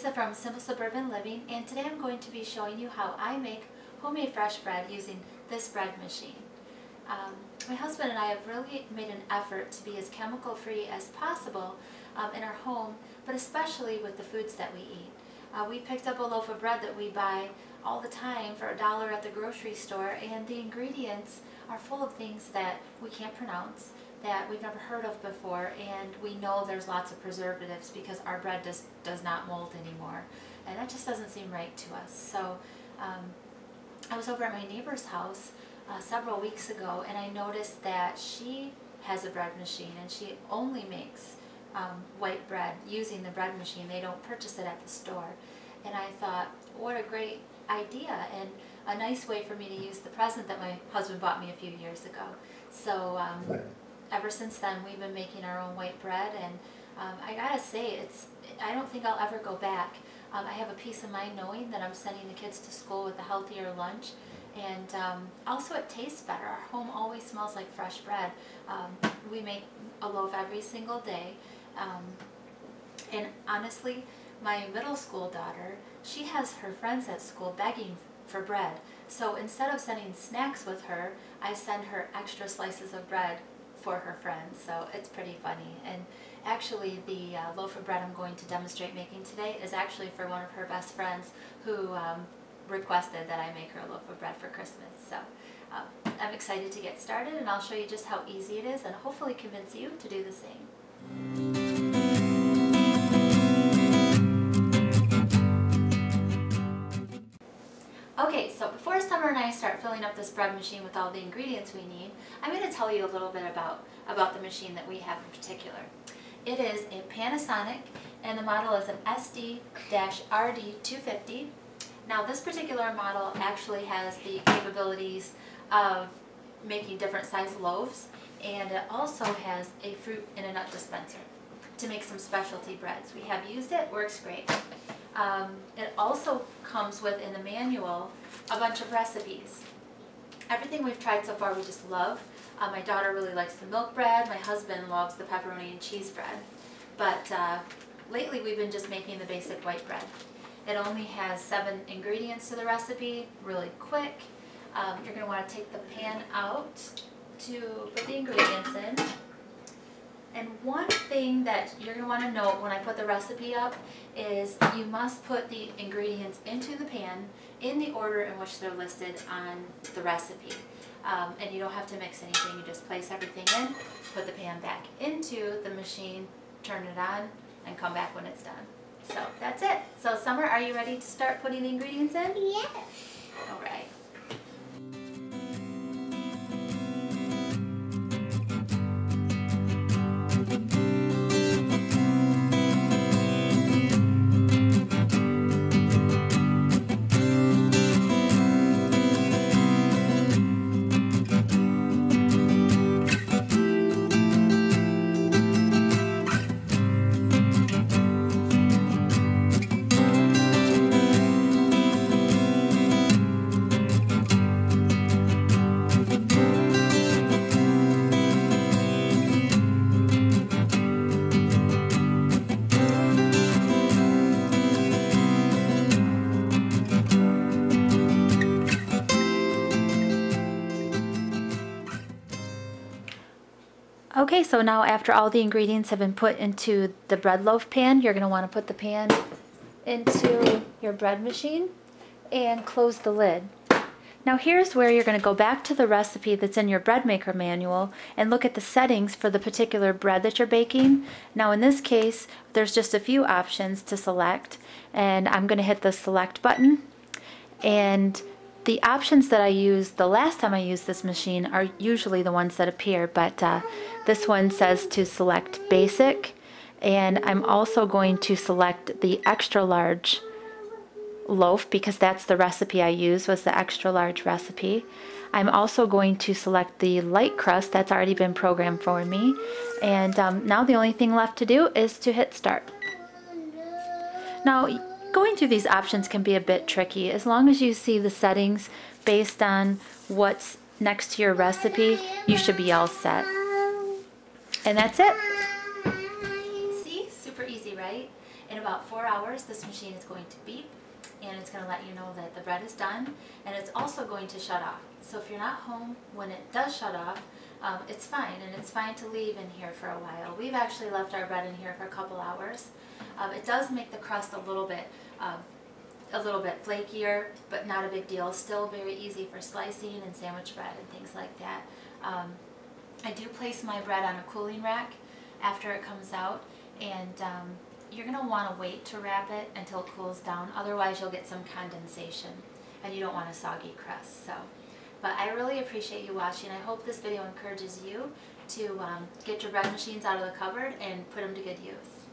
Lisa from Simple Suburban Living, and today I'm going to be showing you how I make homemade fresh bread using this bread machine. My husband and I have really made an effort to be as chemical free as possible in our home, but especially with the foods that we eat. We picked up a loaf of bread that we buy all the time for $1 at the grocery store, and the ingredients are full of things that we can't pronounce, that we've never heard of before, and we know there's lots of preservatives because our bread does not mold anymore, and that just doesn't seem right to us. So I was over at my neighbor's house several weeks ago, and I noticed that she has a bread machine and she only makes white bread using the bread machine. They don't purchase it at the store. And I thought, what a great idea and a nice way for me to use the present that my husband bought me a few years ago. So ever since then we've been making our own white bread, and I gotta say, I don't think I'll ever go back. I have a peace of mind knowing that I'm sending the kids to school with a healthier lunch, and also it tastes better. Our home always smells like fresh bread. We make a loaf every single day, and honestly, my middle school daughter, she has her friends at school begging for bread. So instead of sending snacks with her, I send her extra slices of bread for her friends. So it's pretty funny. And actually the loaf of bread I'm going to demonstrate making today is actually for one of her best friends who requested that I make her a loaf of bread for Christmas. So I'm excited to get started, and I'll show you just how easy it is and hopefully convince you to do the same. Okay, so before Summer and I start filling up this bread machine with all the ingredients we need, I'm going to tell you a little bit about the machine that we have in particular. It is a Panasonic, and the model is an SD-RD250. Now this particular model actually has the capabilities of making different size loaves, and it also has a fruit in a nut dispenser to make some specialty breads. We have used it, works great. It also comes with, in the manual, a bunch of recipes. Everything we've tried so far we just love. My daughter really likes the milk bread, my husband loves the pepperoni and cheese bread. But lately we've been just making the basic white bread. It only has 7 ingredients to the recipe, really quick. You're going to want to take the pan out to put the ingredients in. And one thing that you're going to want to note when I put the recipe up is you must put the ingredients into the pan in the order in which they're listed on the recipe. And you don't have to mix anything, you just place everything in, put the pan back into the machine, turn it on, and come back when it's done. So that's it. So Summer, are you ready to start putting the ingredients in? Yes. All right. Okay, so now after all the ingredients have been put into the bread loaf pan, you're going to want to put the pan into your bread machine and close the lid. Now here's where you're going to go back to the recipe that's in your bread maker manual and look at the settings for the particular bread that you're baking. Now in this case, there's just a few options to select, and I'm going to hit the select button, and the options that I used the last time I used this machine are usually the ones that appear, but this one says to select basic, and I'm also going to select the extra large loaf because that's the recipe I used, was the extra large recipe. I'm also going to select the light crust that's already been programmed for me, and now the only thing left to do is to hit start. Now going through these options can be a bit tricky. As long as you see the settings based on what's next to your recipe, you should be all set. And that's it. See? Super easy, right? In about about 4 hours, this machine is going to beep and it's going to let you know that the bread is done, and it's also going to shut off. So if you're not home when it does shut off, it's fine, and it's fine to leave in here for a while. We've actually left our bread in here for a couple hours. It does make the crust a little bit flakier, but not a big deal. Still very easy for slicing and sandwich bread and things like that. I do place my bread on a cooling rack after it comes out, and you're going to want to wait to wrap it until it cools down. Otherwise you'll get some condensation and you don't want a soggy crust. But I really appreciate you watching. I hope this video encourages you to get your bread machines out of the cupboard and put them to good use.